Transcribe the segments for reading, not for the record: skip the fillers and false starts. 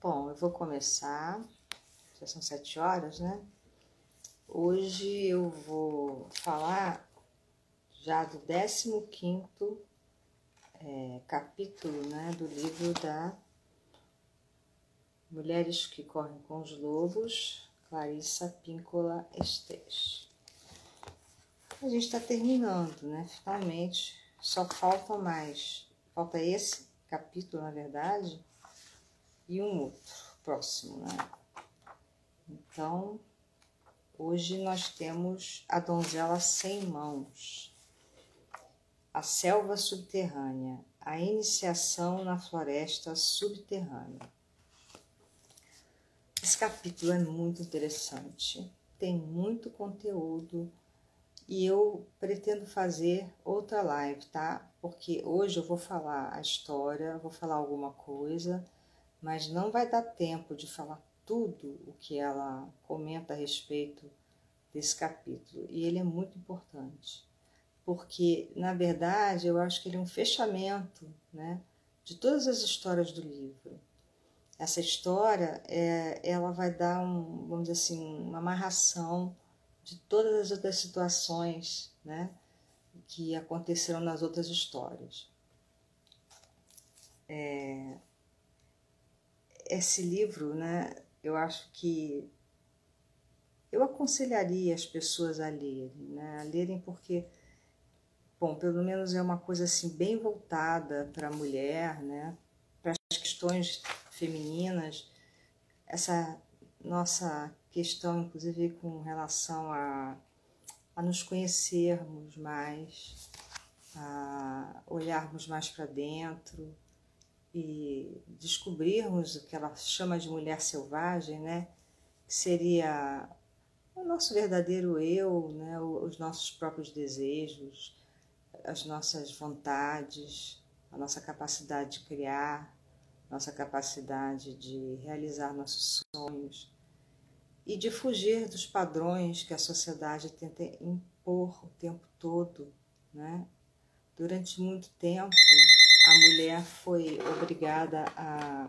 Bom, eu vou começar, já são 7 horas, né? Hoje eu vou falar já do 15º capítulo, né, do livro da Mulheres que Correm com os Lobos, Clarissa Pinkola Estés. A gente está terminando, né? Finalmente, só falta esse capítulo, na verdade, e um outro próximo, né? Então, hoje nós temos A Donzela Sem Mãos, A Selva Subterrânea, a Iniciação na Floresta Subterrânea. Esse capítulo é muito interessante, tem muito conteúdo e eu pretendo fazer outra live, tá? Porque hoje eu vou falar a história, vou falar alguma coisa, mas não vai dar tempo de falar tudo o que ela comenta a respeito desse capítulo. E ele é muito importante, porque, na verdade, eu acho que ele é um fechamento, né, de todas as histórias do livro. Essa história, ela vai dar, vamos dizer assim, uma amarração de todas as outras situações, né, que aconteceram nas outras histórias. Esse livro, né, eu acho que eu aconselharia as pessoas a lerem, né, a lerem porque, bom, pelo menos é uma coisa assim bem voltada para a mulher, né, para as questões femininas, essa nossa questão, inclusive, com relação a nos conhecermos mais, a olharmos mais para dentro e descobrirmos o que ela chama de mulher selvagem, né? Que seria o nosso verdadeiro eu, né? Os nossos próprios desejos, as nossas vontades, a nossa capacidade de criar, nossa capacidade de realizar nossos sonhos e de fugir dos padrões que a sociedade tenta impor o tempo todo, né? Durante muito tempo, a mulher foi obrigada a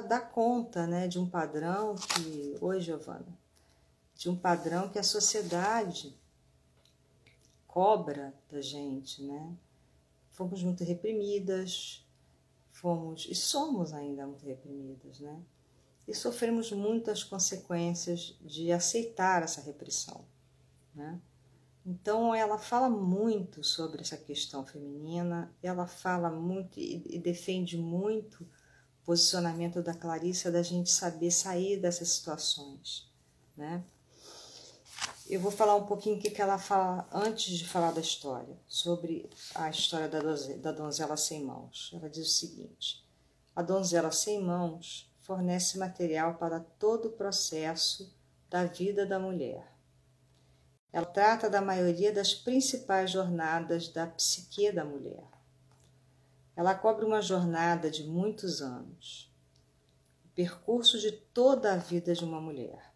dar conta, né, de um padrão que... Oi, Giovana. De um padrão que a sociedade cobra da gente, né? Fomos muito reprimidas, e somos ainda muito reprimidas, né? E sofremos muitas consequências de aceitar essa repressão, né? Então, ela fala muito sobre essa questão feminina, ela fala muito e defende muito o posicionamento da Clarissa, da gente saber sair dessas situações, né? Eu vou falar um pouquinho o que ela fala antes de falar da história, sobre a história da Donzela Sem Mãos. Ela diz o seguinte: a Donzela Sem Mãos fornece material para todo o processo da vida da mulher. Ela trata da maioria das principais jornadas da psique da mulher. Ela cobre uma jornada de muitos anos, o percurso de toda a vida de uma mulher.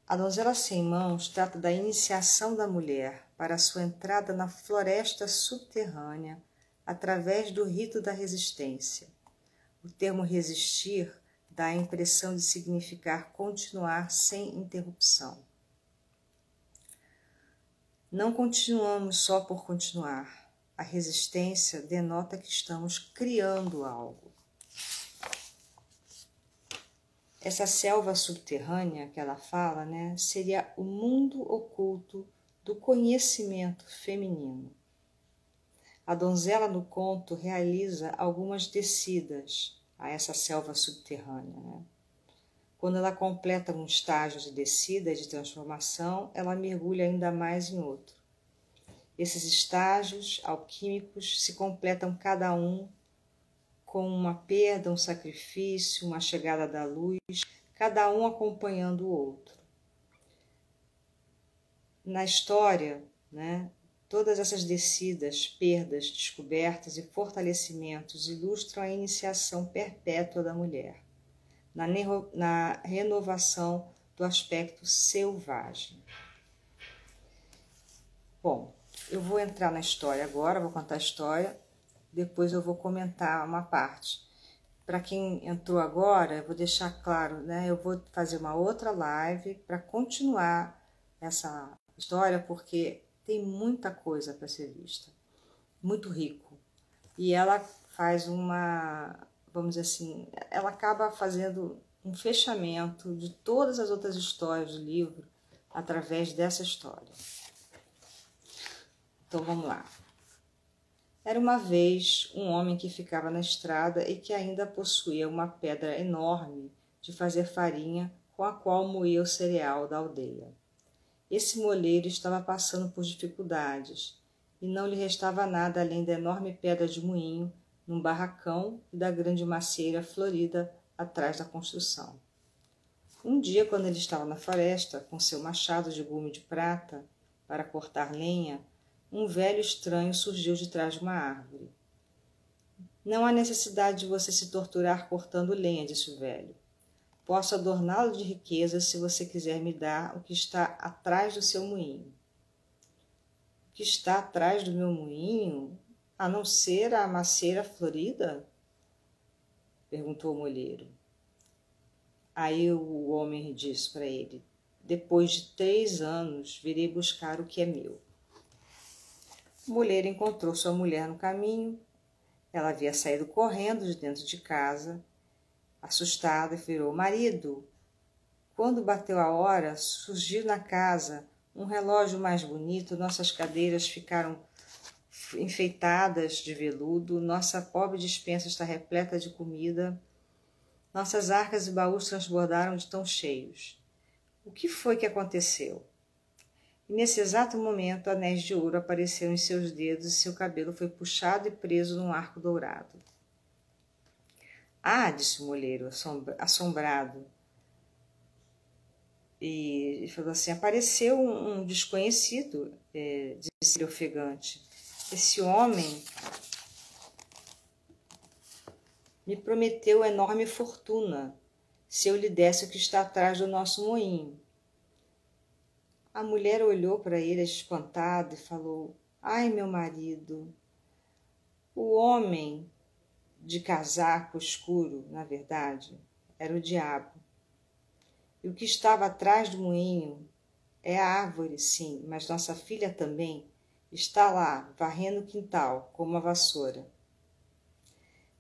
A Donzela Sem Mãos trata da iniciação da mulher para a sua entrada na floresta subterrânea através do rito da resistência. O termo resistir dá a impressão de significar continuar sem interrupção. Não continuamos só por continuar. A resistência denota que estamos criando algo. Essa selva subterrânea que ela fala, né, seria o mundo oculto do conhecimento feminino. A donzela no conto realiza algumas descidas a essa selva subterrânea, né? Quando ela completa um estágio de descida e de transformação, ela mergulha ainda mais em outro. Esses estágios alquímicos se completam cada um com uma perda, um sacrifício, uma chegada da luz, cada um acompanhando o outro. Na história, né, todas essas descidas, perdas, descobertas e fortalecimentos ilustram a iniciação perpétua da mulher, na renovação do aspecto selvagem. Bom, eu vou entrar na história agora, vou contar a história depois eu vou comentar uma parte. Para quem entrou agora, eu vou deixar claro, né? Eu vou fazer uma outra live para continuar essa história, porque tem muita coisa para ser vista, muito rico. E ela faz vamos dizer assim, ela acaba fazendo um fechamento de todas as outras histórias do livro através dessa história. Então vamos lá. Era uma vez um homem que ficava na estrada e que ainda possuía uma pedra enorme de fazer farinha com a qual moía o cereal da aldeia. Esse moleiro estava passando por dificuldades e não lhe restava nada além da enorme pedra de moinho num barracão e da grande macieira florida atrás da construção. Um dia, quando ele estava na floresta, com seu machado de gume de prata para cortar lenha, um velho estranho surgiu de trás de uma árvore. Não há necessidade de você se torturar cortando lenha, disse o velho. Posso adorná-lo de riquezas se você quiser me dar o que está atrás do seu moinho. O que está atrás do meu moinho, a não ser a macieira florida? Perguntou o molheiro. Aí o homem disse para ele: depois de 3 anos virei buscar o que é meu. O molheiro encontrou sua mulher no caminho. Ela havia saído correndo de dentro de casa, assustada, e virou: marido. Quando bateu a hora, surgiu na casa um relógio mais bonito, nossas cadeiras ficaram enfeitadas de veludo, nossa pobre despensa está repleta de comida, nossas arcas e baús transbordaram de tão cheios. O que foi que aconteceu? E nesse exato momento, anéis de ouro apareceram em seus dedos e seu cabelo foi puxado e preso num arco dourado. Ah, disse o molheiro, assombrado. E falou assim: apareceu um desconhecido, disse ele ofegante. Esse homem me prometeu enorme fortuna se eu lhe desse o que está atrás do nosso moinho. A mulher olhou para ele espantada e falou: ai, meu marido, o homem de casaco escuro, na verdade, era o diabo. E o que estava atrás do moinho é a árvore, sim, mas nossa filha também está lá, varrendo o quintal com uma vassoura.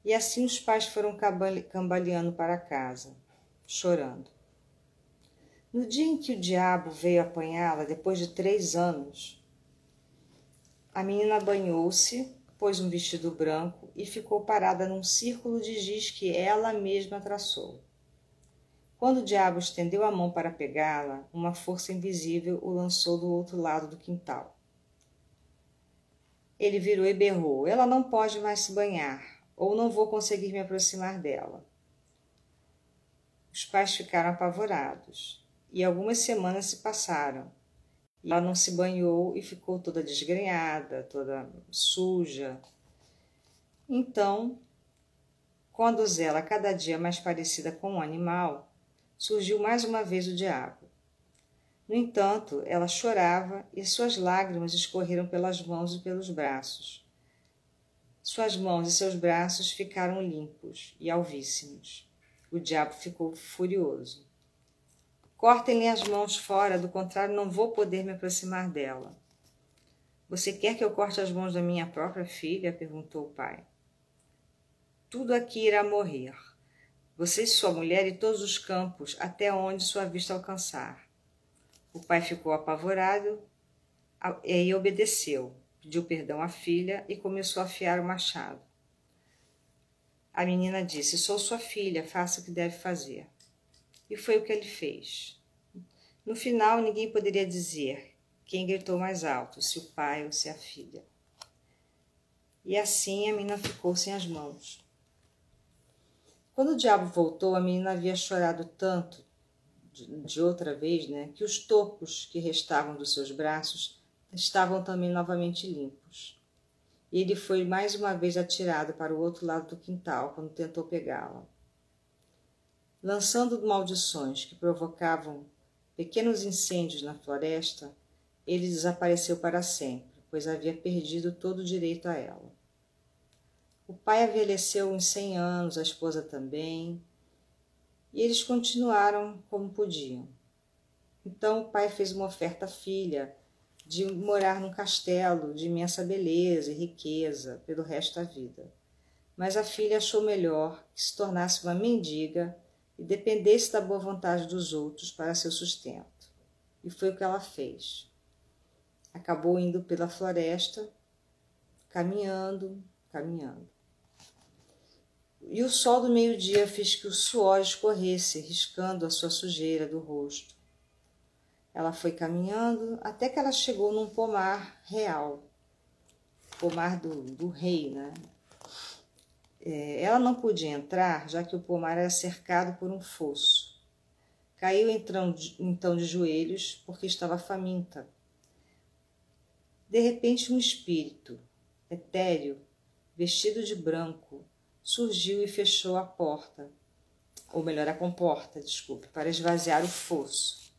E assim os pais foram cambaleando para casa, chorando. No dia em que o diabo veio apanhá-la, depois de 3 anos, a menina banhou-se, pôs um vestido branco e ficou parada num círculo de giz que ela mesma traçou. Quando o diabo estendeu a mão para pegá-la, uma força invisível o lançou do outro lado do quintal. Ele virou e berrou: ela não pode mais se banhar, ou não vou conseguir me aproximar dela. Os pais ficaram apavorados, e algumas semanas se passaram. E ela não se banhou e ficou toda desgrenhada, toda suja. Então, com a donzela cada dia mais parecida com um animal, surgiu mais uma vez o diabo. No entanto, ela chorava e suas lágrimas escorreram pelas mãos e pelos braços. Suas mãos e seus braços ficaram limpos e alvíssimos. O diabo ficou furioso. Cortem-lhe as mãos fora, do contrário não vou poder me aproximar dela. Você quer que eu corte as mãos da minha própria filha? Perguntou o pai. Tudo aqui irá morrer. Você e sua mulher e todos os campos, até onde sua vista alcançar. O pai ficou apavorado e obedeceu, pediu perdão à filha e começou a afiar o machado. A menina disse: sou sua filha, faça o que deve fazer. E foi o que ele fez. No final, ninguém poderia dizer quem gritou mais alto, se o pai ou se a filha. E assim a menina ficou sem as mãos. Quando o diabo voltou, a menina havia chorado tanto de outra vez, né, que os tocos que restavam dos seus braços estavam também novamente limpos. E ele foi mais uma vez atirado para o outro lado do quintal quando tentou pegá-la. Lançando maldições que provocavam pequenos incêndios na floresta, ele desapareceu para sempre, pois havia perdido todo o direito a ela. O pai envelheceu uns 100 anos, a esposa também, e eles continuaram como podiam. Então o pai fez uma oferta à filha de morar num castelo de imensa beleza e riqueza pelo resto da vida. Mas a filha achou melhor que se tornasse uma mendiga e dependesse da boa vontade dos outros para seu sustento. E foi o que ela fez. Acabou indo pela floresta, caminhando. E o sol do meio-dia fez que o suor escorresse, riscando a sua sujeira do rosto. Ela foi caminhando até que ela chegou num pomar real, pomar do rei, né? Ela não podia entrar, já que o pomar era cercado por um fosso. Caiu então de joelhos, porque estava faminta. De repente um espírito, etéreo, vestido de branco, surgiu e fechou a porta, ou melhor, a comporta, para esvaziar o fosso.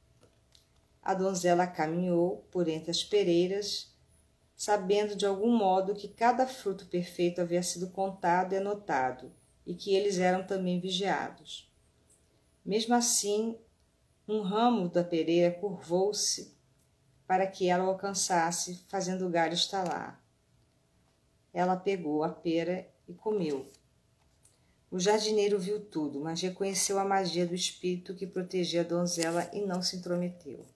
A donzela caminhou por entre as pereiras, sabendo de algum modo que cada fruto perfeito havia sido contado e anotado, e que eles eram também vigiados. Mesmo assim, um ramo da pereira curvou-se para que ela o alcançasse, fazendo o galho estalar. Ela pegou a pera e comeu. O jardineiro viu tudo, mas reconheceu a magia do espírito que protegia a donzela e não se intrometeu.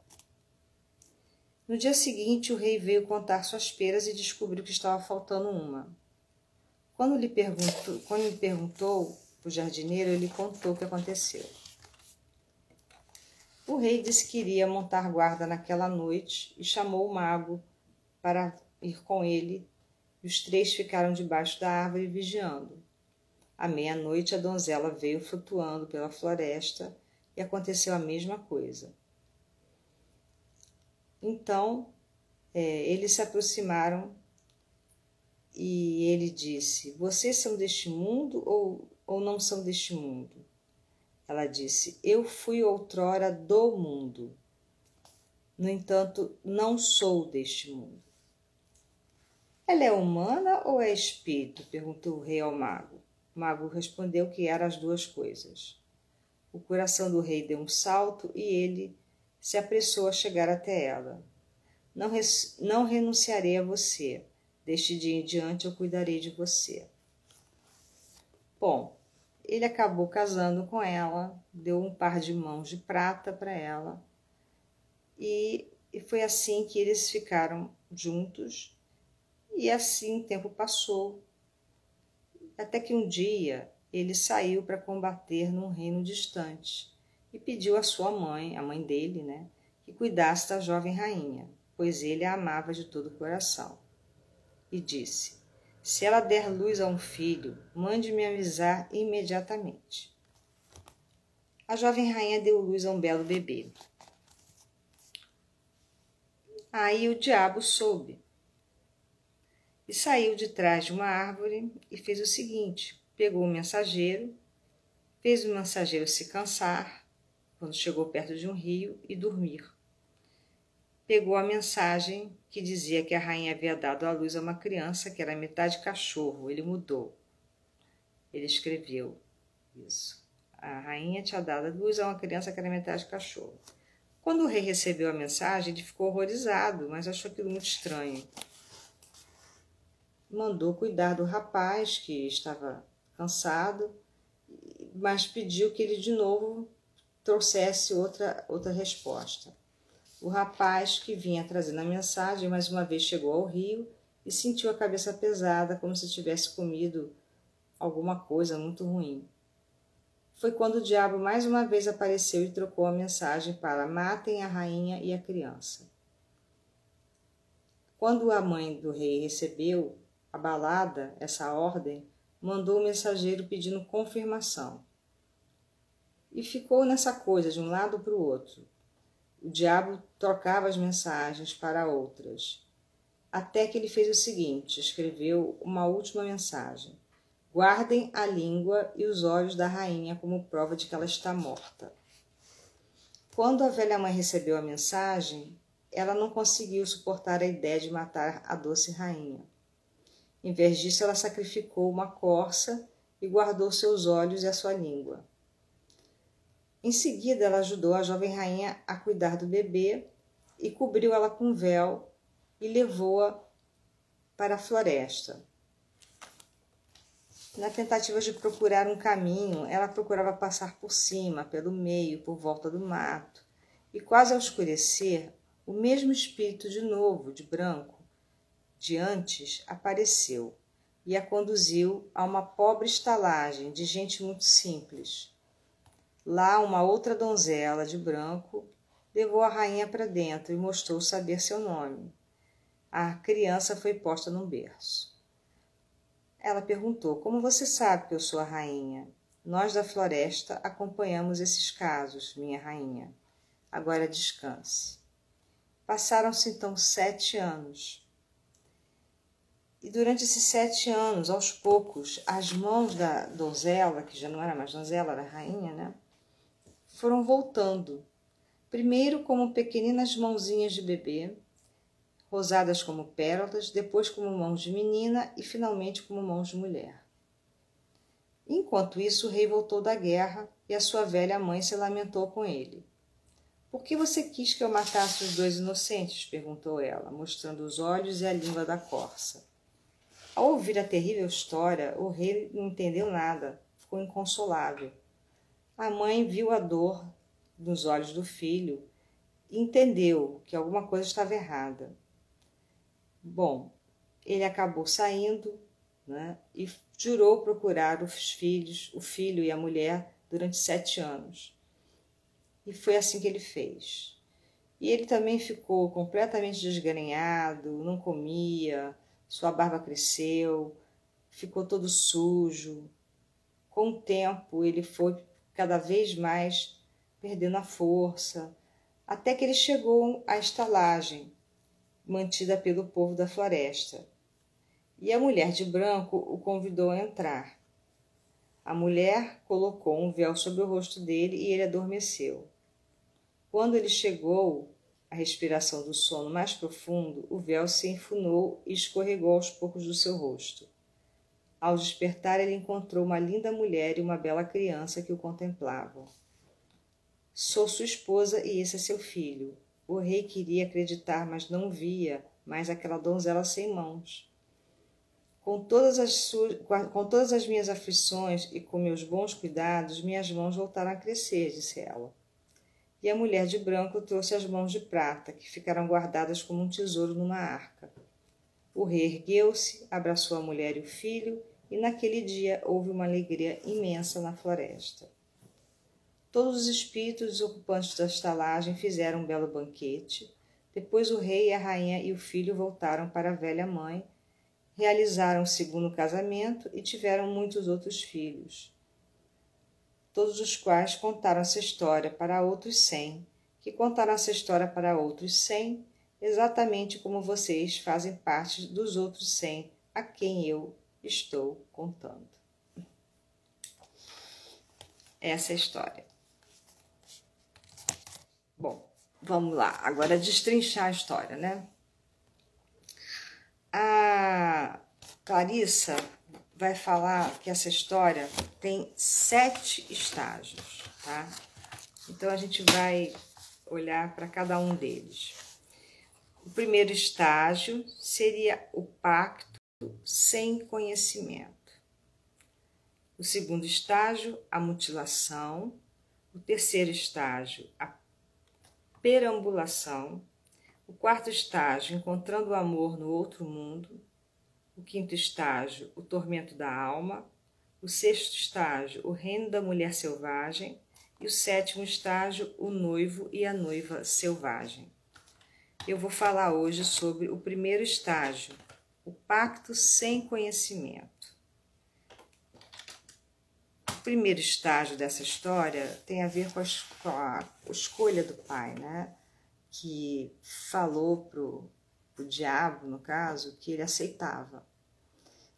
No dia seguinte, o rei veio contar suas peras e descobriu que estava faltando uma. Quando lhe perguntou o jardineiro, ele contou o que aconteceu. O rei disse que iria montar guarda naquela noite e chamou o mago para ir com ele, e os três ficaram debaixo da árvore vigiando. À meia-noite, a donzela veio flutuando pela floresta e aconteceu a mesma coisa. Então, eles se aproximaram e ele disse: vocês são deste mundo ou não são deste mundo? Ela disse: eu fui outrora do mundo. No entanto, não sou deste mundo. Ela é humana ou é espírito? Perguntou o rei ao mago. O mago respondeu que eram as duas coisas. O coração do rei deu um salto e ele se apressou a chegar até ela. Não renunciarei a você. Deste dia em diante eu cuidarei de você. Bom, ele acabou casando com ela, deu um par de mãos de prata para ela e foi assim que eles ficaram juntos. E assim o tempo passou, até que um dia ele saiu para combater num reino distante e pediu à sua mãe, a mãe dele, né, que cuidasse da jovem rainha, pois ele a amava de todo o coração. E disse: se ela der luz a um filho, mande-me avisar imediatamente. A jovem rainha deu luz a um belo bebê. Aí o diabo soube e saiu de trás de uma árvore e fez o seguinte: pegou o mensageiro, fez o mensageiro se cansar quando chegou perto de um rio e dormir. Pegou a mensagem que dizia que a rainha havia dado à luz a uma criança que era metade cachorro. Ele mudou. Ele escreveu isso. A rainha tinha dado à luz a uma criança que era metade cachorro. Quando o rei recebeu a mensagem, ele ficou horrorizado, mas achou aquilo muito estranho. Mandou cuidar do rapaz, que estava cansado, mas pediu que ele de novo trouxesse outra resposta. O rapaz que vinha trazendo a mensagem mais uma vez chegou ao rio e sentiu a cabeça pesada, como se tivesse comido alguma coisa muito ruim. Foi quando o diabo mais uma vez apareceu e trocou a mensagem para: matem a rainha e a criança. Quando a mãe do rei recebeu, abalada, essa ordem, mandou o mensageiro pedindo confirmação. E ficou nessa coisa de um lado para o outro. O diabo trocava as mensagens para outras, até que ele fez o seguinte: escreveu uma última mensagem: guardem a língua e os olhos da rainha como prova de que ela está morta. Quando a velha mãe recebeu a mensagem, ela não conseguiu suportar a ideia de matar a doce rainha. Em vez disso, ela sacrificou uma corça e guardou seus olhos e a sua língua. Em seguida, ela ajudou a jovem rainha a cuidar do bebê e cobriu ela com um véu e levou-a para a floresta. Na tentativa de procurar um caminho, ela procurava passar por cima, pelo meio, por volta do mato. E quase ao escurecer, o mesmo espírito de novo, de branco, de antes, apareceu e a conduziu a uma pobre estalagem de gente muito simples. Lá, uma outra donzela de branco levou a rainha para dentro e mostrou saber seu nome. A criança foi posta num berço. Ela perguntou: como você sabe que eu sou a rainha? Nós da floresta acompanhamos esses casos, minha rainha. Agora descanse. Passaram-se então 7 anos. E durante esses 7 anos, aos poucos, as mãos da donzela, que já não era mais donzela, era rainha, né? Foram voltando. Primeiro como pequeninas mãozinhas de bebê, rosadas como pérolas, depois como mãos de menina e finalmente como mãos de mulher. Enquanto isso, o rei voltou da guerra e a sua velha mãe se lamentou com ele. Por que você quis que eu matasse os 2 inocentes? Perguntou ela, mostrando os olhos e a língua da corça. Ao ouvir a terrível história, o rei não entendeu nada, ficou inconsolável. A mãe viu a dor nos olhos do filho e entendeu que alguma coisa estava errada. Bom, ele acabou saindo, né, e jurou procurar os filhos, o filho e a mulher, durante 7 anos. E foi assim que ele fez. E ele também ficou completamente desgrenhado, não comia, sua barba cresceu, ficou todo sujo. Com o tempo, ele foi cada vez mais perdendo a força, até que ele chegou à estalagem, mantida pelo povo da floresta. E a mulher de branco o convidou a entrar. A mulher colocou um véu sobre o rosto dele e ele adormeceu. Quando ele chegou à respiração do sono mais profundo, o véu se enfunou e escorregou aos poucos do seu rosto. Ao despertar, ele encontrou uma linda mulher e uma bela criança que o contemplavam. Sou sua esposa e esse é seu filho. O rei queria acreditar, mas não via mais aquela donzela sem mãos. Com todas as minhas aflições e com meus bons cuidados, minhas mãos voltaram a crescer, disse ela. E a mulher de branco trouxe as mãos de prata, que ficaram guardadas como um tesouro numa arca. O rei ergueu-se, abraçou a mulher e o filho, e naquele dia houve uma alegria imensa na floresta. Todos os espíritos ocupantes da estalagem fizeram um belo banquete. Depois o rei, a rainha e o filho voltaram para a velha mãe, realizaram o segundo casamento e tiveram muitos outros filhos, todos os quais contaram essa história para outros 100, que contaram essa história para outros 100, exatamente como vocês fazem parte dos outros 100 a quem eu estou contando. Essa é a história. Bom, vamos lá. Agora destrinchar a história, né? A Clarissa vai falar que essa história tem 7 estágios, tá? Então a gente vai olhar para cada um deles. O primeiro estágio seria o pacto sem conhecimento. O segundo estágio, a mutilação. O terceiro estágio, a perambulação. O quarto estágio, encontrando o amor no outro mundo. O quinto estágio, o tormento da alma. O sexto estágio, o reino da mulher selvagem. E o sétimo estágio, o noivo e a noiva selvagem. Eu vou falar hoje sobre o primeiro estágio, o pacto sem conhecimento. O primeiro estágio dessa história tem a ver com a escolha do pai, né? Que falou pro diabo, no caso, que ele aceitava.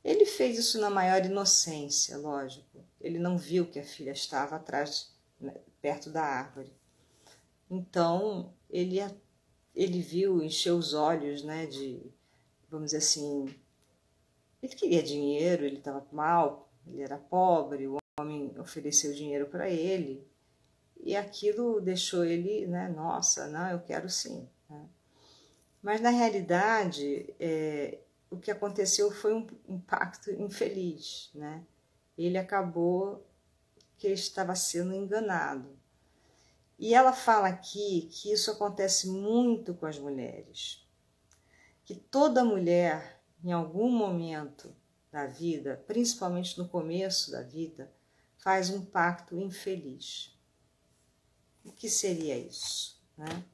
Ele fez isso na maior inocência, lógico. Ele não viu que a filha estava atrás, perto da árvore. Então, ele viu, encheu os olhos, né, de, vamos dizer assim, Ele queria dinheiro, ele estava mal, ele era pobre, o homem ofereceu dinheiro para ele, e aquilo deixou ele, né, nossa, não, eu quero sim. Né? Mas na realidade, o que aconteceu foi um impacto infeliz, né? Ele acabou que estava sendo enganado. E ela fala aqui que isso acontece muito com as mulheres, que toda mulher, em algum momento da vida, principalmente no começo da vida, faz um pacto infeliz. O que seria isso? Né?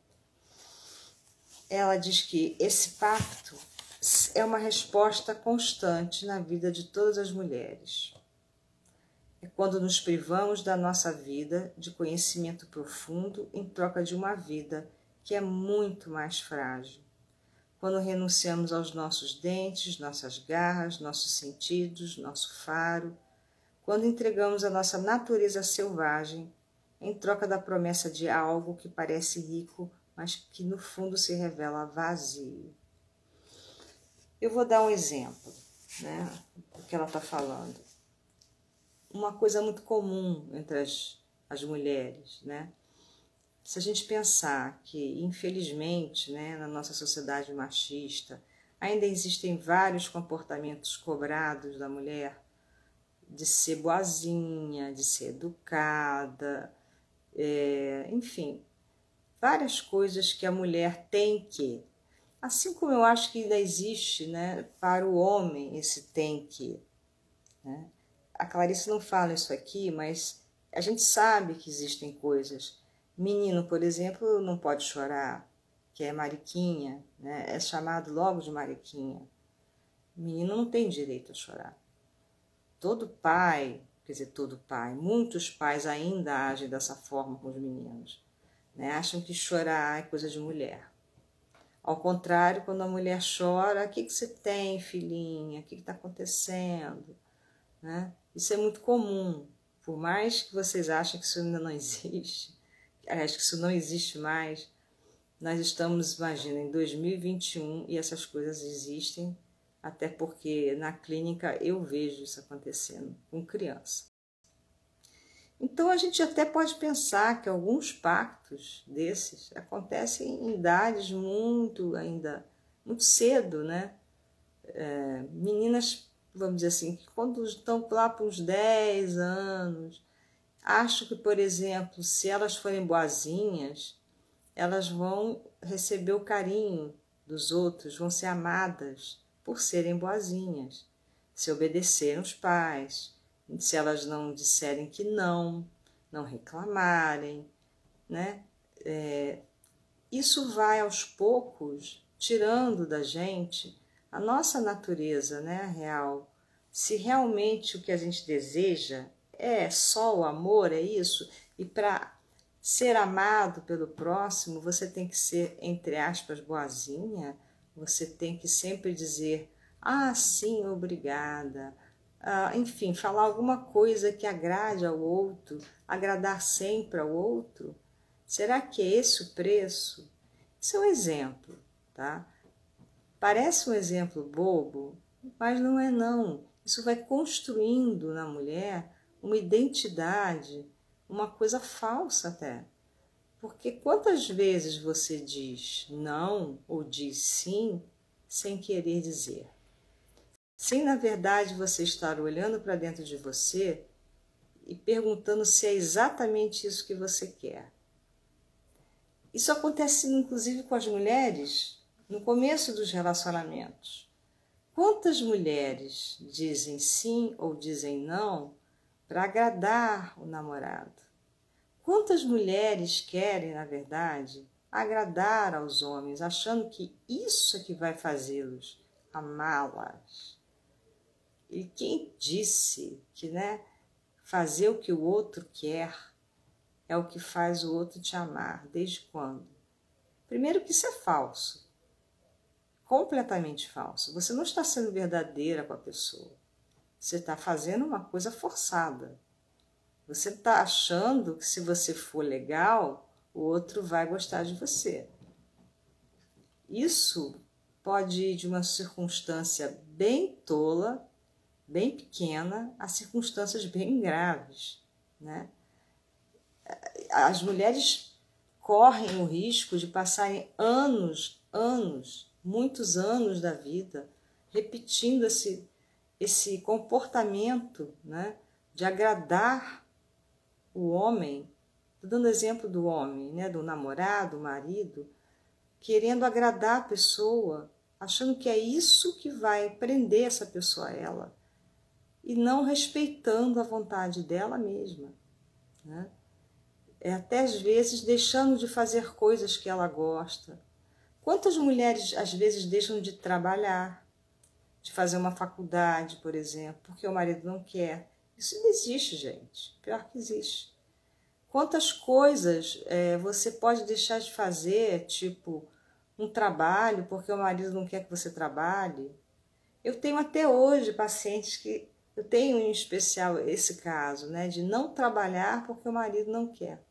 Ela diz que esse pacto é uma resposta constante na vida de todas as mulheres. É quando nos privamos da nossa vida de conhecimento profundo em troca de uma vida que é muito mais frágil. Quando renunciamos aos nossos dentes, nossas garras, nossos sentidos, nosso faro. Quando entregamos a nossa natureza selvagem em troca da promessa de algo que parece rico, mas que no fundo se revela vazio. Eu vou dar um exemplo, né, do que ela está falando. Uma coisa muito comum entre as mulheres, né? Se a gente pensar que, infelizmente, né, na nossa sociedade machista, ainda existem vários comportamentos cobrados da mulher, de ser boazinha, de ser educada, enfim, várias coisas que a mulher tem que. Assim como eu acho que ainda existe, né, para o homem esse tem que. Né? A Clarice não fala isso aqui, mas a gente sabe que existem coisas. Menino, por exemplo, não pode chorar, que é mariquinha, né? É chamado logo de mariquinha. Menino não tem direito a chorar. Todo pai, quer dizer, todo pai, muitos pais ainda agem dessa forma com os meninos. Né? Acham que chorar é coisa de mulher. Ao contrário, quando a mulher chora, o que você tem, filhinha? O que está acontecendo? Né? Isso é muito comum. Por mais que vocês achem que isso ainda não existe, acho que isso não existe mais, nós estamos, imagina, em 2021 e essas coisas existem, até porque na clínica eu vejo isso acontecendo com criança. Então a gente até pode pensar que alguns pactos desses acontecem em idades muito cedo, né? Meninas, vamos dizer assim, que quando estão lá para uns 10 anos, acho que, por exemplo, se elas forem boazinhas, elas vão receber o carinho dos outros, vão ser amadas por serem boazinhas, se obedecerem os pais, se elas não disserem que não reclamarem, né? Isso vai aos poucos tirando da gente a nossa natureza, né, real. Se realmente o que a gente deseja é só o amor, é isso, e para ser amado pelo próximo, você tem que ser, entre aspas, boazinha, você tem que sempre dizer, ah, sim, obrigada, enfim, falar alguma coisa que agrade ao outro, agradar sempre ao outro. Será que é esse o preço? Isso é um exemplo, tá? Parece um exemplo bobo, mas não é não. Isso vai construindo na mulher uma identidade, uma coisa falsa até. Porque quantas vezes você diz não ou diz sim sem querer dizer? Sem, na verdade, você estar olhando para dentro de você e perguntando se é exatamente isso que você quer. Isso acontece, inclusive, com as mulheres no começo dos relacionamentos. Quantas mulheres dizem sim ou dizem não para agradar o namorado? Quantas mulheres querem, na verdade, agradar aos homens, achando que isso é que vai fazê-los amá-las? E quem disse que, né, fazer o que o outro quer é o que faz o outro te amar? Desde quando? Primeiro que isso é falso. Completamente falso. Você não está sendo verdadeira com a pessoa. Você está fazendo uma coisa forçada. Você está achando que se você for legal, o outro vai gostar de você. Isso pode ir de uma circunstância bem tola, bem pequena, a circunstâncias bem graves, né? As mulheres correm o risco de passarem muitos anos da vida repetindo esse comportamento, né, de agradar o homem. Estou dando exemplo do homem, né, do namorado, marido, querendo agradar a pessoa, achando que é isso que vai prender essa pessoa a ela, e não respeitando a vontade dela mesma, né? Até às vezes deixando de fazer coisas que ela gosta. Quantas mulheres às vezes deixam de trabalhar, de fazer uma faculdade, por exemplo, porque o marido não quer? Isso não existe, gente. Pior que existe. Quantas coisas você pode deixar de fazer, tipo um trabalho, porque o marido não quer que você trabalhe? Eu tenho até hoje pacientes que... Eu tenho em especial esse caso, né, de não trabalhar porque o marido não quer.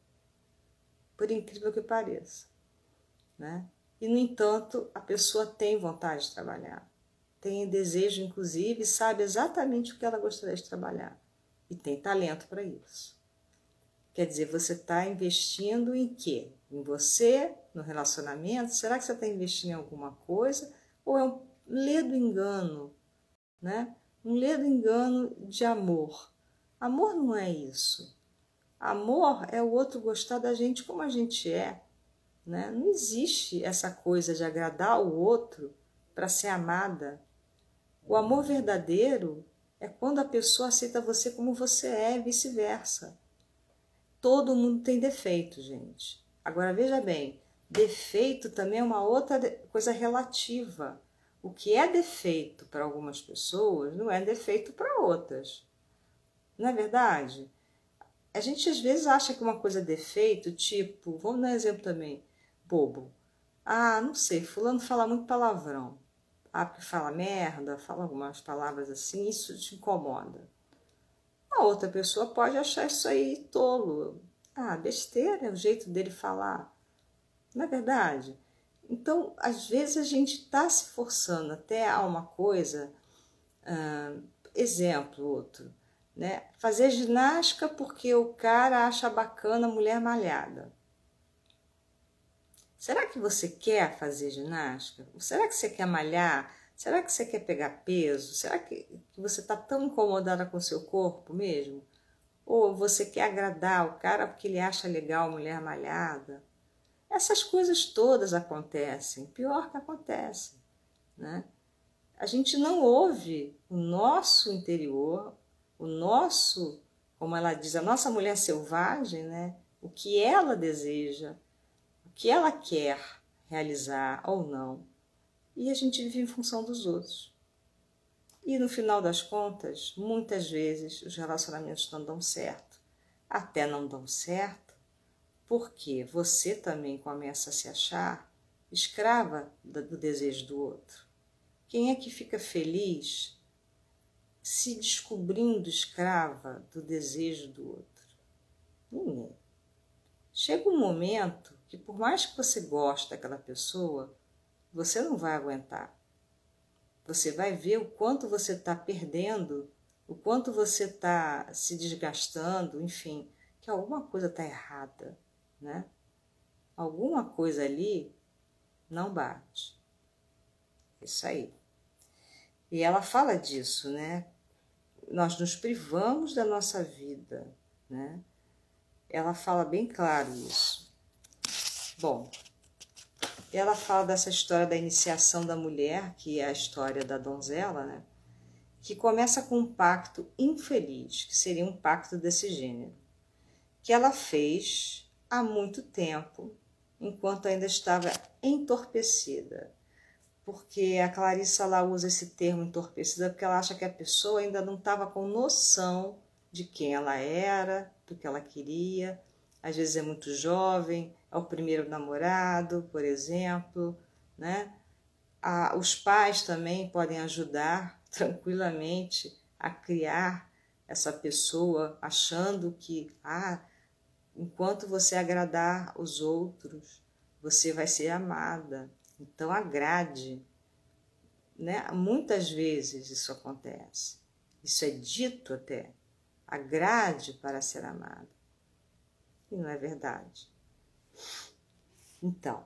Por incrível que pareça, né? E, no entanto, a pessoa tem vontade de trabalhar, tem desejo, inclusive, sabe exatamente o que ela gostaria de trabalhar e tem talento para isso. Quer dizer, você está investindo em quê? Em você, no relacionamento? Será que você está investindo em alguma coisa? Ou é um ledo engano, né? Um ledo engano de amor. Amor não é isso. Amor é o outro gostar da gente como a gente é, né? Não existe essa coisa de agradar o outro para ser amada. O amor verdadeiro é quando a pessoa aceita você como você é e vice-versa. Todo mundo tem defeito, gente. Agora, veja bem, defeito também é uma outra coisa relativa. O que é defeito para algumas pessoas não é defeito para outras. Não é verdade? A gente às vezes acha que uma coisa é defeito, tipo, vamos dar um exemplo também, bobo. Ah, não sei, fulano fala muito palavrão. Ah, porque fala merda, fala algumas palavras assim, isso te incomoda. A outra pessoa pode achar isso aí tolo. Ah, besteira, é o jeito dele falar. Não é verdade? Então, às vezes a gente está se forçando até a uma coisa, exemplo, outro, né? Fazer ginástica porque o cara acha bacana a mulher malhada. Será que você quer fazer ginástica? Será que você quer malhar? Será que você quer pegar peso? Será que você está tão incomodada com o seu corpo mesmo? Ou você quer agradar o cara porque ele acha legal a mulher malhada? Essas coisas todas acontecem, pior que acontecem, né? A gente não ouve o nosso interior, o nosso, como ela diz, a nossa mulher selvagem, né? O que ela deseja, o que ela quer realizar ou não. E a gente vive em função dos outros. E no final das contas, muitas vezes os relacionamentos não dão certo. Até não dão certo porque você também começa a se achar escrava do desejo do outro. Quem é que fica feliz se descobrindo escrava do desejo do outro? Ninguém. Chega um momento que, por mais que você goste daquela pessoa, você não vai aguentar. Você vai ver o quanto você está perdendo, o quanto você está se desgastando, enfim, que alguma coisa está errada, né? Alguma coisa ali não bate. Isso aí. E ela fala disso, né? Nós nos privamos da nossa vida, né? Ela fala bem claro isso. Bom, ela fala dessa história da iniciação da mulher, que é a história da donzela, né? Que começa com um pacto infeliz, que seria um pacto desse gênero, que ela fez há muito tempo, enquanto ainda estava entorpecida. Porque a Clarissa lá usa esse termo entorpecida porque ela acha que a pessoa ainda não estava com noção de quem ela era, do que ela queria. Às vezes é muito jovem, é o primeiro namorado, por exemplo, né? Os pais também podem ajudar tranquilamente a criar essa pessoa achando que, enquanto você agradar os outros, você vai ser amada. Então agrade, né? Muitas vezes isso acontece. Isso é dito até. Agrade para ser amado. E não é verdade. Então,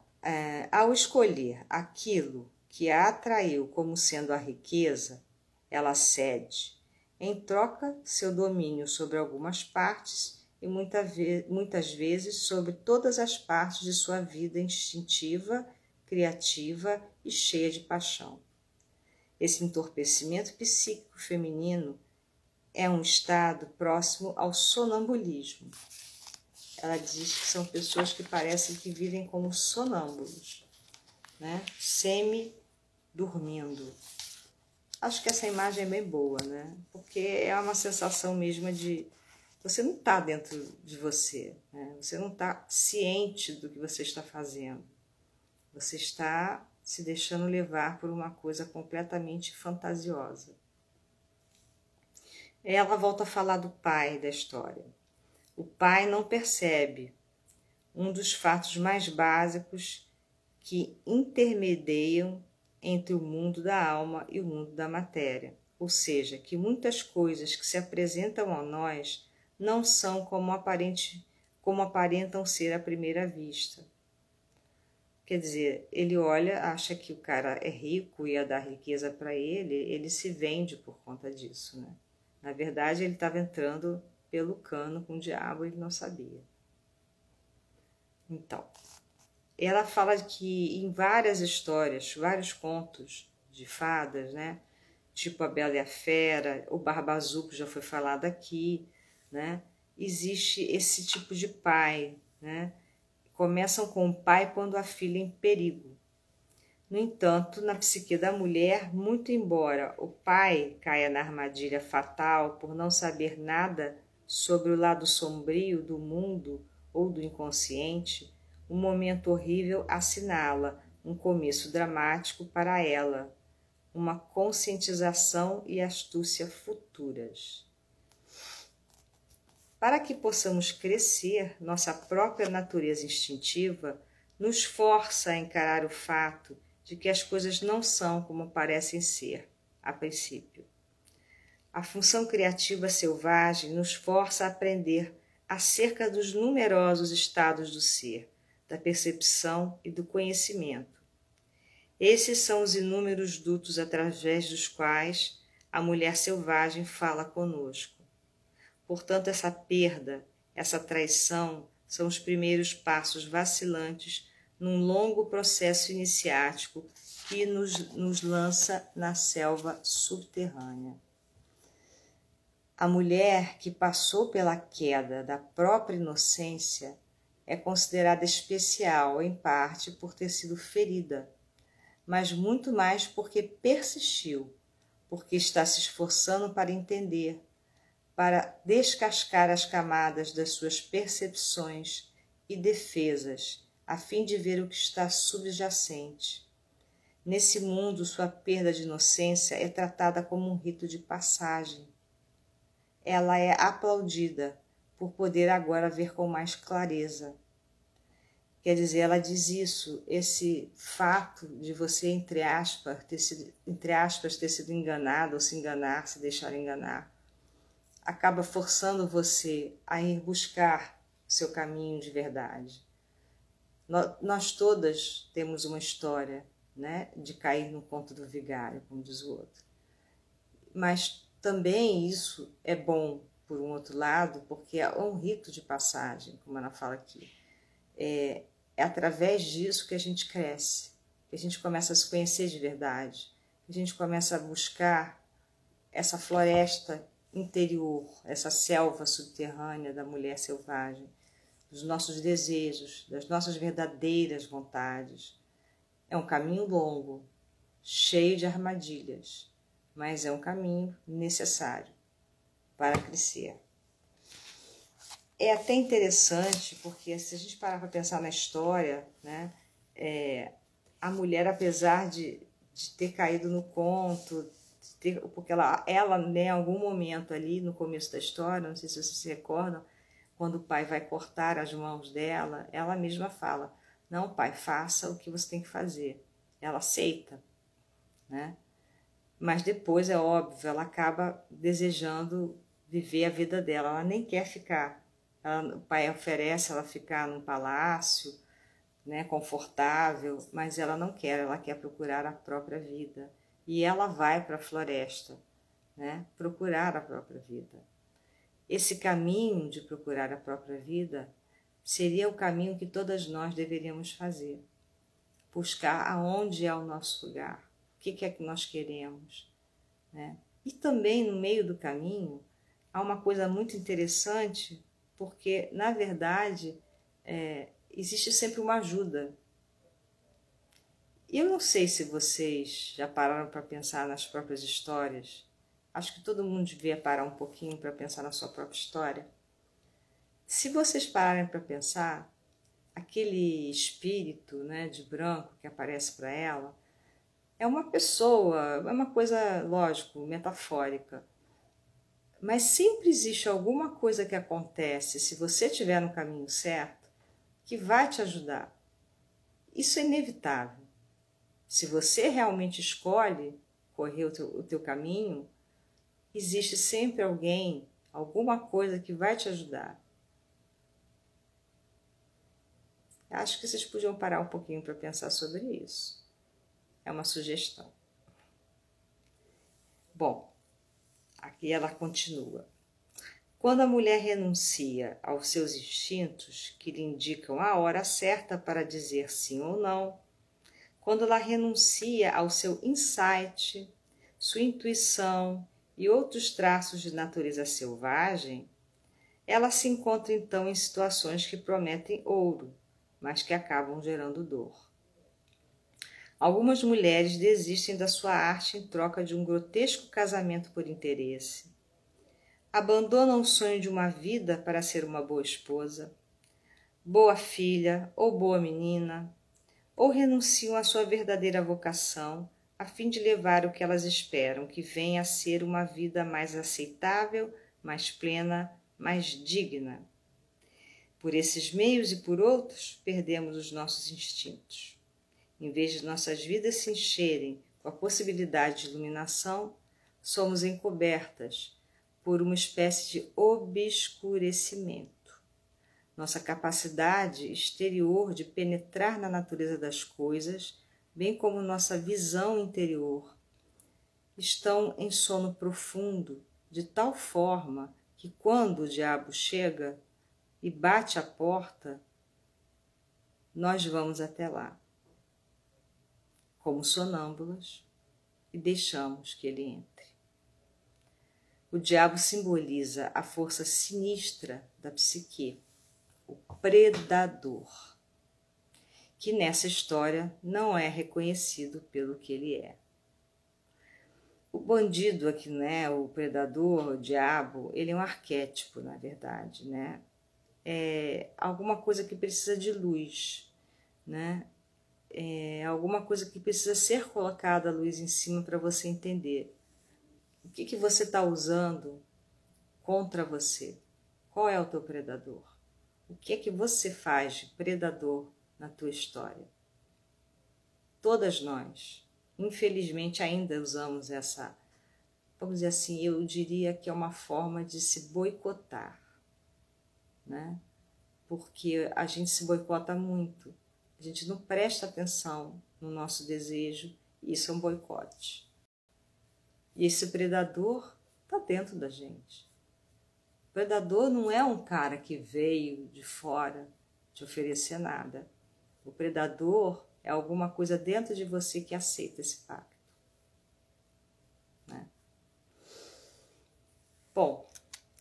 ao escolher aquilo que a atraiu como sendo a riqueza, ela cede, em troca, seu domínio sobre algumas partes e muitas vezes sobre todas as partes de sua vida instintiva, criativa e cheia de paixão. Esse entorpecimento psíquico feminino é um estado próximo ao sonambulismo. Ela diz que são pessoas que parecem que vivem como sonâmbulos, né? Semi-dormindo. Acho que essa imagem é bem boa, né? Porque é uma sensação mesmo de... Você não está dentro de você, né? Você não está ciente do que você está fazendo. Você está se deixando levar por uma coisa completamente fantasiosa. Ela volta a falar do pai da história. O pai não percebe um dos fatos mais básicos que intermediam entre o mundo da alma e o mundo da matéria, ou seja, que muitas coisas que se apresentam a nós não são como aparentam ser à primeira vista. Quer dizer, ele olha, acha que o cara é rico e ia dar riqueza para ele, ele se vende por conta disso, né? Na verdade, ele estava entrando pelo cano com o diabo e ele não sabia. Então, ela fala que em várias histórias, vários contos de fadas, né? Tipo a Bela e a Fera, o Barba Azul, que já foi falado aqui, né? Existe esse tipo de pai, né? Começam com o pai quando a filha é em perigo. No entanto, na psique da mulher, muito embora o pai caia na armadilha fatal por não saber nada sobre o lado sombrio do mundo ou do inconsciente, um momento horrível assinala um começo dramático para ela, uma conscientização e astúcia futuras. Para que possamos crescer, nossa própria natureza instintiva nos força a encarar o fato de que as coisas não são como parecem ser, a princípio. A função criativa selvagem nos força a aprender acerca dos numerosos estados do ser, da percepção e do conhecimento. Esses são os inúmeros dutos através dos quais a mulher selvagem fala conosco. Portanto, essa perda, essa traição, são os primeiros passos vacilantes num longo processo iniciático que nos lança na selva subterrânea. A mulher que passou pela queda da própria inocência é considerada especial, em parte, por ter sido ferida, mas muito mais porque persistiu, porque está se esforçando para entender, para descascar as camadas das suas percepções e defesas, a fim de ver o que está subjacente. Nesse mundo, sua perda de inocência é tratada como um rito de passagem. Ela é aplaudida por poder agora ver com mais clareza. Quer dizer, ela diz isso, esse fato de você, entre aspas, ter sido enganado ou se enganar, se deixar enganar, acaba forçando você a ir buscar seu caminho de verdade. Nós todas temos uma história, né, de cair no conto do vigário, como diz o outro. Mas também isso é bom, por um outro lado, porque é um rito de passagem, como ela fala aqui. É através disso que a gente cresce, que a gente começa a se conhecer de verdade, que a gente começa a buscar essa floresta interior, essa selva subterrânea da mulher selvagem, dos nossos desejos, das nossas verdadeiras vontades. É um caminho longo, cheio de armadilhas, mas é um caminho necessário para crescer. É até interessante, porque se a gente parar para pensar na história, né, a mulher, apesar de ter caído no conto, porque ela né, em algum momento ali no começo da história, não sei se vocês se recordam, quando o pai vai cortar as mãos dela, ela mesma fala, não, pai, faça o que você tem que fazer. Ela aceita, né? Mas depois, é óbvio, ela acaba desejando viver a vida dela, ela nem quer ficar. O pai oferece ela ficar num palácio, né, confortável, mas ela não quer, ela quer procurar a própria vida. E ela vai para a floresta, né, procurar a própria vida. Esse caminho de procurar a própria vida seria o caminho que todas nós deveríamos fazer. Buscar aonde é o nosso lugar, o que é que nós queremos, né? E também no meio do caminho há uma coisa muito interessante, porque na verdade existe sempre uma ajuda. E eu não sei se vocês já pararam para pensar nas próprias histórias. Acho que todo mundo devia parar um pouquinho para pensar na sua própria história. Se vocês pararem para pensar, aquele espírito, né, de branco que aparece para ela é uma pessoa, é uma coisa, lógico, metafórica. Mas sempre existe alguma coisa que acontece, se você estiver no caminho certo, que vai te ajudar. Isso é inevitável. Se você realmente escolhe correr o teu caminho, existe sempre alguém, alguma coisa que vai te ajudar. Acho que vocês podiam parar um pouquinho para pensar sobre isso. É uma sugestão. Bom, aqui ela continua. Quando a mulher renuncia aos seus instintos, que lhe indicam a hora certa para dizer sim ou não, quando ela renuncia ao seu insight, sua intuição e outros traços de natureza selvagem, ela se encontra então em situações que prometem ouro, mas que acabam gerando dor. Algumas mulheres desistem da sua arte em troca de um grotesco casamento por interesse. Abandonam o sonho de uma vida para ser uma boa esposa, boa filha ou boa menina, ou renunciam à sua verdadeira vocação a fim de levar o que elas esperam que venha a ser uma vida mais aceitável, mais plena, mais digna. Por esses meios e por outros, perdemos os nossos instintos. Em vez de nossas vidas se encherem com a possibilidade de iluminação, somos encobertas por uma espécie de obscurecimento. Nossa capacidade exterior de penetrar na natureza das coisas, bem como nossa visão interior, estão em sono profundo, de tal forma que quando o diabo chega e bate à porta, nós vamos até lá, como sonâmbulas, e deixamos que ele entre. O diabo simboliza a força sinistra da psique, o predador, que nessa história não é reconhecido pelo que ele é. O bandido aqui, né, o predador, o diabo, ele é um arquétipo, na verdade, né? É alguma coisa que precisa de luz, né? É alguma coisa que precisa ser colocada a luz em cima para você entender o que você está usando contra você. Qual é o teu predador? O que você faz de predador na tua história? Todas nós, infelizmente, ainda usamos essa, vamos dizer assim, eu diria que é uma forma de se boicotar, né? Porque a gente se boicota muito. A gente não presta atenção no nosso desejo, e isso é um boicote. E esse predador está dentro da gente. O predador não é um cara que veio de fora te oferecer nada. O predador é alguma coisa dentro de você que aceita esse pacto, né? Bom,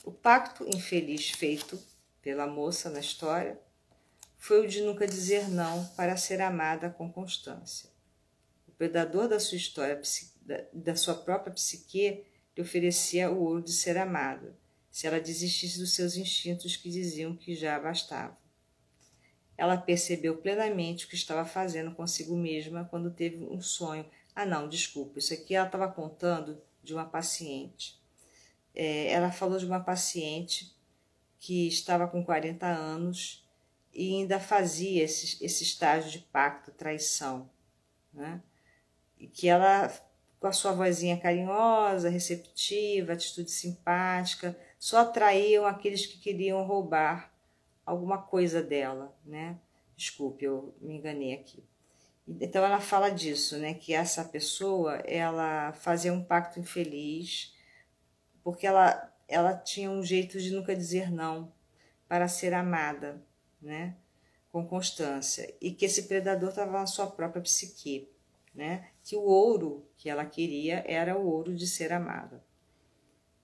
o pacto infeliz feito pela moça na história foi o de nunca dizer não para ser amada com constância. O predador da sua história, da sua própria psique, lhe oferecia o ouro de ser amada, se ela desistisse dos seus instintos que diziam que já bastava. Ela percebeu plenamente o que estava fazendo consigo mesma quando teve um sonho. Não, desculpa, isso aqui ela estava contando de uma paciente. Ela falou de uma paciente que estava com 40 anos e ainda fazia esse estágio de pacto, traição, né? E que ela com a sua vozinha carinhosa, receptiva, atitude simpática, só atraíam aqueles que queriam roubar alguma coisa dela, né? Desculpe, eu me enganei aqui. Então ela fala disso, né? Que essa pessoa, ela fazia um pacto infeliz, porque ela tinha um jeito de nunca dizer não para ser amada, né? Com constância. E que esse predador estava na sua própria psique, né? Que o ouro que ela queria era o ouro de ser amada.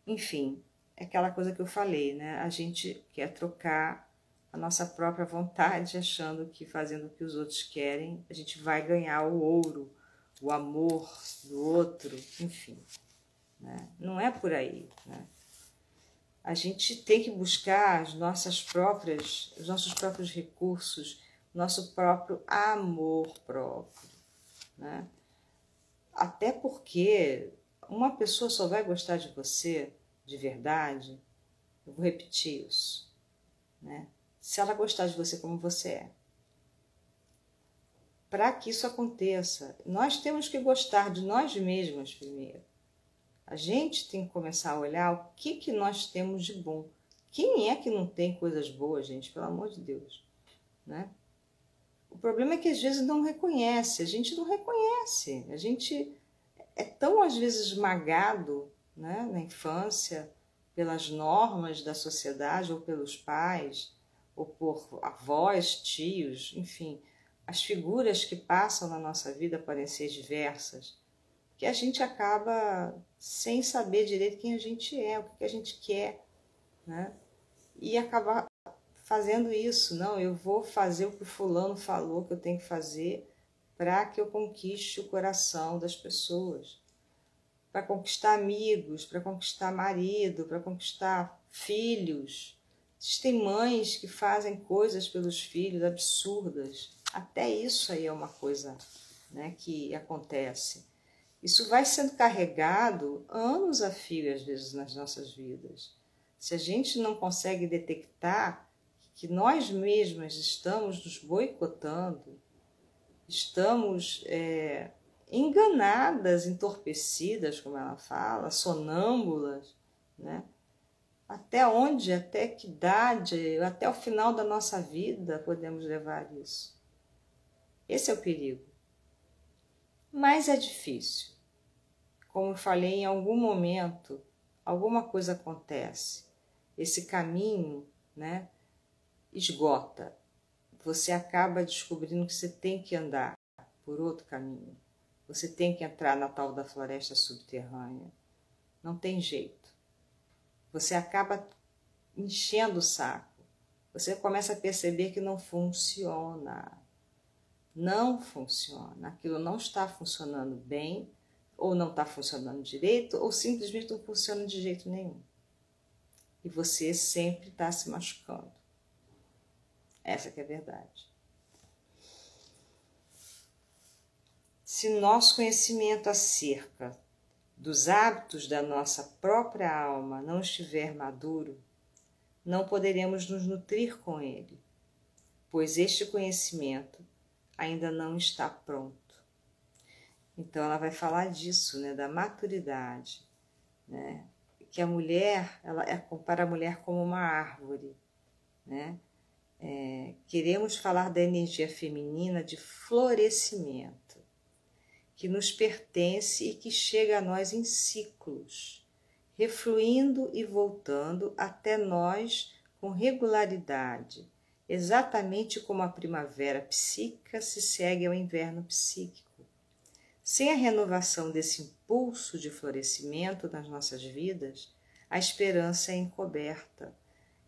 Enfim, é aquela coisa que eu falei, né? A gente quer trocar a nossa própria vontade, achando que fazendo o que os outros querem, a gente vai ganhar o ouro, o amor do outro, enfim. Né? Não é por aí. Né? A gente tem que buscar os nossos próprios recursos, nosso próprio amor próprio. Né? Até porque uma pessoa só vai gostar de você de verdade, eu vou repetir isso, né? Se ela gostar de você como você é. Para que isso aconteça, nós temos que gostar de nós mesmos primeiro. A gente tem que começar a olhar o que nós temos de bom. Quem é que não tem coisas boas, gente? Pelo amor de Deus. Né? O problema é que às vezes não reconhece. A gente não reconhece. A gente é tão às vezes esmagado, né, na infância pelas normas da sociedade ou pelos pais, ou por avós, tios, enfim, as figuras que passam na nossa vida podem ser diversas, que a gente acaba sem saber direito quem a gente é, o que a gente quer, né? E acabar fazendo isso. Não, eu vou fazer o que o fulano falou que eu tenho que fazer para que eu conquiste o coração das pessoas, para conquistar amigos, para conquistar marido, para conquistar filhos. Existem mães que fazem coisas pelos filhos absurdas. Até isso aí é uma coisa, né, que acontece. Isso vai sendo carregado anos a fio, às vezes, nas nossas vidas. Se a gente não consegue detectar que nós mesmas estamos nos boicotando, estamos enganadas, entorpecidas, como ela fala, sonâmbulas, né? Até onde, até que idade, até o final da nossa vida podemos levar isso? Esse é o perigo. Mas é difícil. Como eu falei, em algum momento, alguma coisa acontece. Esse caminho, né, esgota. Você acaba descobrindo que você tem que andar por outro caminho. Você tem que entrar na tal da floresta subterrânea. Não tem jeito. Você acaba enchendo o saco. Você começa a perceber que não funciona. Não funciona. Aquilo não está funcionando bem, ou não está funcionando direito, ou simplesmente não funciona de jeito nenhum. E você sempre está se machucando. Essa que é a verdade. Se nosso conhecimento acerca dos hábitos da nossa própria alma não estiver maduro, não poderemos nos nutrir com ele, pois este conhecimento ainda não está pronto. Então ela vai falar disso, né, da maturidade, né, que a mulher, ela compara a mulher como uma árvore, né? Queremos falar da energia feminina de florescimento, que nos pertence e que chega a nós em ciclos, refluindo e voltando até nós com regularidade, exatamente como a primavera psíquica se segue ao inverno psíquico. Sem a renovação desse impulso de florescimento nas nossas vidas, a esperança é encoberta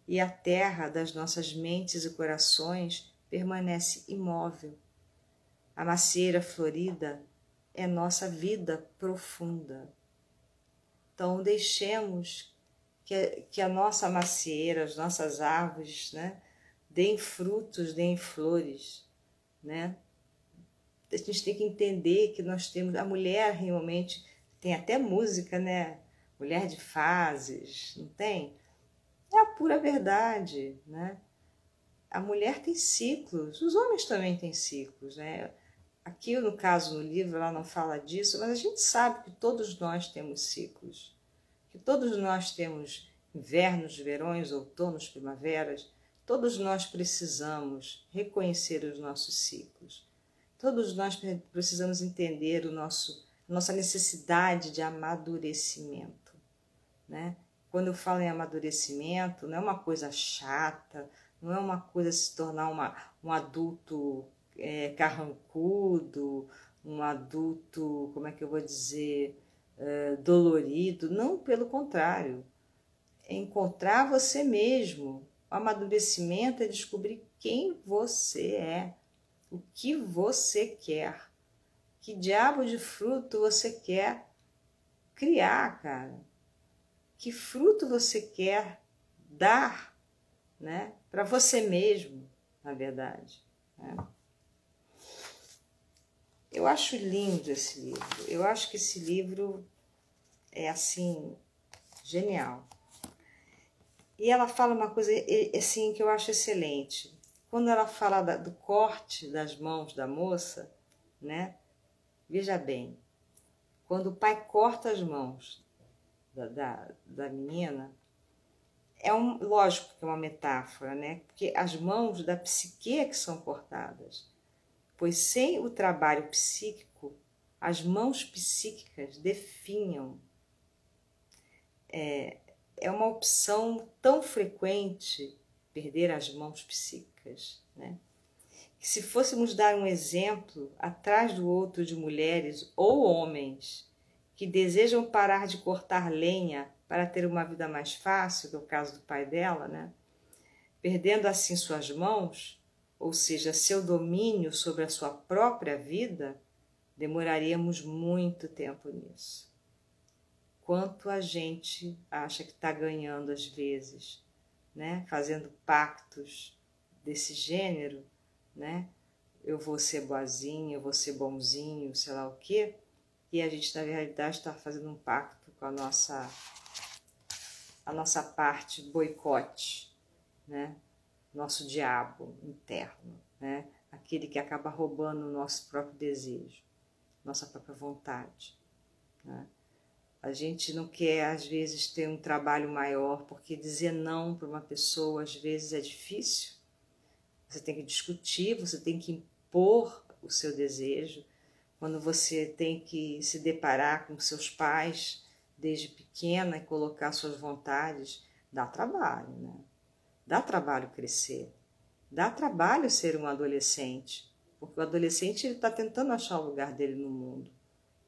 e a terra das nossas mentes e corações permanece imóvel. A macieira florida é nossa vida profunda. Então, deixemos que a nossa macieira, as nossas árvores, né, deem frutos, deem flores, né? A gente tem que entender que nós temos... A mulher realmente tem até música, né? Mulher de fases, não tem? É a pura verdade, né? A mulher tem ciclos, os homens também têm ciclos, né? Aqui, no caso, no livro, ela não fala disso, mas a gente sabe que todos nós temos ciclos, que todos nós temos invernos, verões, outonos, primaveras, todos nós precisamos reconhecer os nossos ciclos, todos nós precisamos entender a nossa necessidade de amadurecimento, né? Quando eu falo em amadurecimento, não é uma coisa chata, não é uma coisa se tornar um adulto carrancudo, um adulto, como é que eu vou dizer, dolorido. Não, pelo contrário. É encontrar você mesmo. O amadurecimento é descobrir quem você é, o que você quer, que diabo de fruto você quer criar, cara. Que fruto você quer dar, né, para você mesmo, na verdade, né? Eu acho lindo esse livro. Eu acho que esse livro é, assim, genial. E ela fala uma coisa, assim, que eu acho excelente. Quando ela fala do corte das mãos da moça, né? Veja bem, quando o pai corta as mãos da menina, lógico que é uma metáfora, né? Porque as mãos da psique é que são cortadas. Pois sem o trabalho psíquico, as mãos psíquicas definham. É uma opção tão frequente perder as mãos psíquicas, né? Que se fôssemos dar um exemplo atrás do outro de mulheres ou homens que desejam parar de cortar lenha para ter uma vida mais fácil, que é o caso do pai dela, né? Perdendo assim suas mãos, ou seja, seu domínio sobre a sua própria vida, demoraríamos muito tempo nisso. Quanto a gente acha que está ganhando às vezes, né? Fazendo pactos desse gênero, né? Eu vou ser boazinha, eu vou ser bonzinho, sei lá o quê, e a gente, na realidade, está fazendo um pacto com a nossa parte boicote, né? Nosso diabo interno, né? Aquele que acaba roubando o nosso próprio desejo, nossa própria vontade, né? A gente não quer, às vezes, ter um trabalho maior, porque dizer não para uma pessoa, às vezes, é difícil. Você tem que discutir, você tem que impor o seu desejo. Quando você tem que se deparar com seus pais desde pequena e colocar suas vontades, dá trabalho, né? Dá trabalho crescer, dá trabalho ser um adolescente, porque o adolescente está tentando achar o lugar dele no mundo.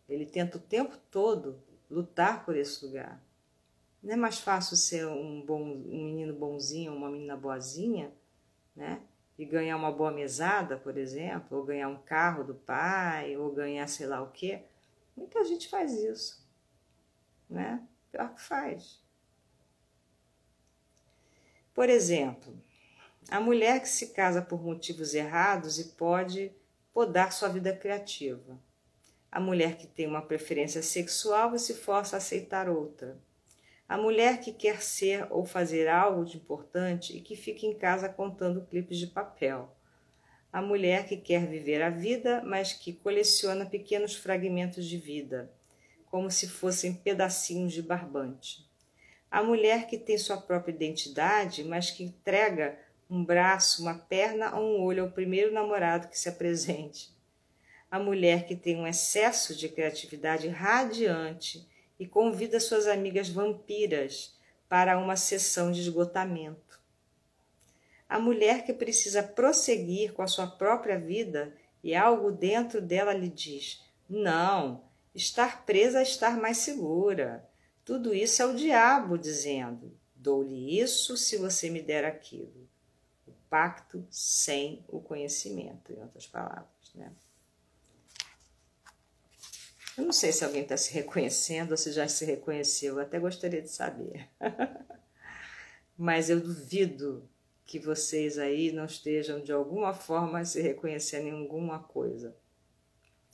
Ele tenta o tempo todo lutar por esse lugar. Não é mais fácil ser um menino bonzinho, uma menina boazinha, né? E ganhar uma boa mesada, por exemplo, ou ganhar um carro do pai, ou ganhar sei lá o quê. Muita gente faz isso, né? Pior que faz. Por exemplo, a mulher que se casa por motivos errados e pode podar sua vida criativa. A mulher que tem uma preferência sexual e se força a aceitar outra. A mulher que quer ser ou fazer algo de importante e que fica em casa contando clipes de papel. A mulher que quer viver a vida, mas que coleciona pequenos fragmentos de vida, como se fossem pedacinhos de barbante. A mulher que tem sua própria identidade, mas que entrega um braço, uma perna ou um olho ao primeiro namorado que se apresente. A mulher que tem um excesso de criatividade radiante e convida suas amigas vampiras para uma sessão de esgotamento. A mulher que precisa prosseguir com a sua própria vida e algo dentro dela lhe diz: não, estar presa é estar mais segura. Tudo isso é o diabo dizendo: dou-lhe isso se você me der aquilo. O pacto sem o conhecimento, em outras palavras, né? Eu não sei se alguém está se reconhecendo ou se já se reconheceu, eu até gostaria de saber. Mas eu duvido que vocês aí não estejam de alguma forma se reconhecendo em alguma coisa.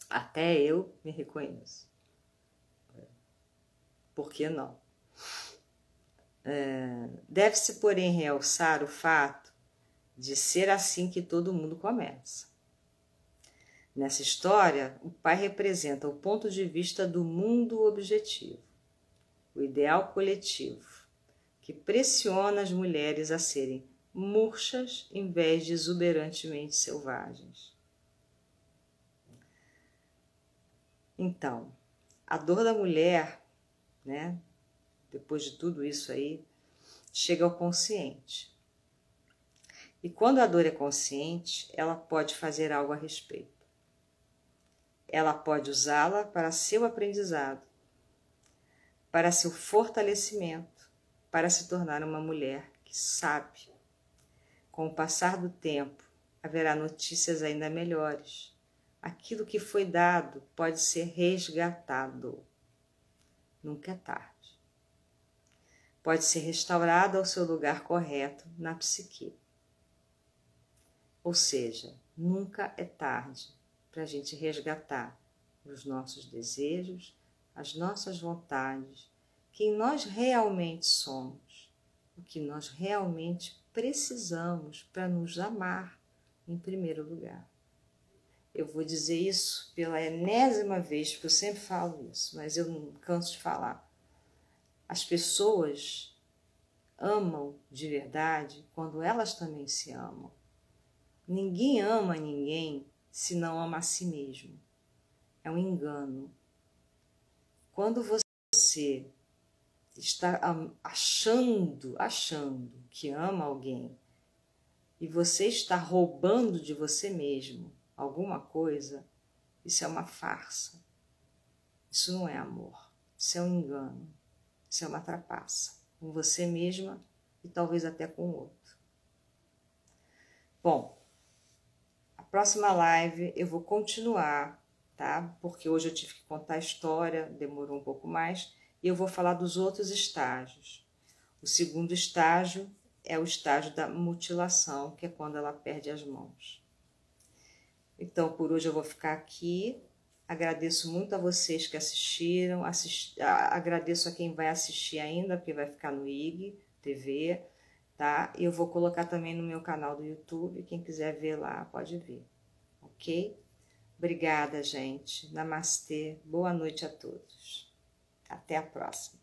Até eu me reconheço. Por que não? Deve-se, porém, realçar o fato de ser assim que todo mundo começa. Nessa história, o pai representa o ponto de vista do mundo objetivo, o ideal coletivo, que pressiona as mulheres a serem murchas em vez de exuberantemente selvagens. Então, a dor da mulher, né, depois de tudo isso aí, chega ao consciente. E quando a dor é consciente, ela pode fazer algo a respeito. Ela pode usá-la para seu aprendizado, para seu fortalecimento, para se tornar uma mulher que sabe. Com o passar do tempo, haverá notícias ainda melhores. Aquilo que foi dado pode ser resgatado. Nunca é tarde. Pode ser restaurado ao seu lugar correto na psique. Ou seja, nunca é tarde para a gente resgatar os nossos desejos, as nossas vontades, quem nós realmente somos, o que nós realmente precisamos para nos amar em primeiro lugar. Eu vou dizer isso pela enésima vez, porque eu sempre falo isso, mas eu não canso de falar. As pessoas amam de verdade quando elas também se amam. Ninguém ama ninguém se não ama a si mesmo. É um engano. Quando você está achando que ama alguém e você está roubando de você mesmo alguma coisa, isso é uma farsa. Isso não é amor. Isso é um engano. Isso é uma trapaça com você mesma e talvez até com o outro. Bom, a próxima live eu vou continuar, tá? Porque hoje eu tive que contar a história, demorou um pouco mais, e eu vou falar dos outros estágios. O segundo estágio é o estágio da mutilação, que é quando ela perde as mãos. Então, por hoje eu vou ficar aqui. Agradeço muito a vocês que assistiram, agradeço a quem vai assistir ainda, porque vai ficar no IG TV, tá? E eu vou colocar também no meu canal do YouTube, quem quiser ver lá pode ver, ok? Obrigada, gente. Namastê, boa noite a todos. Até a próxima.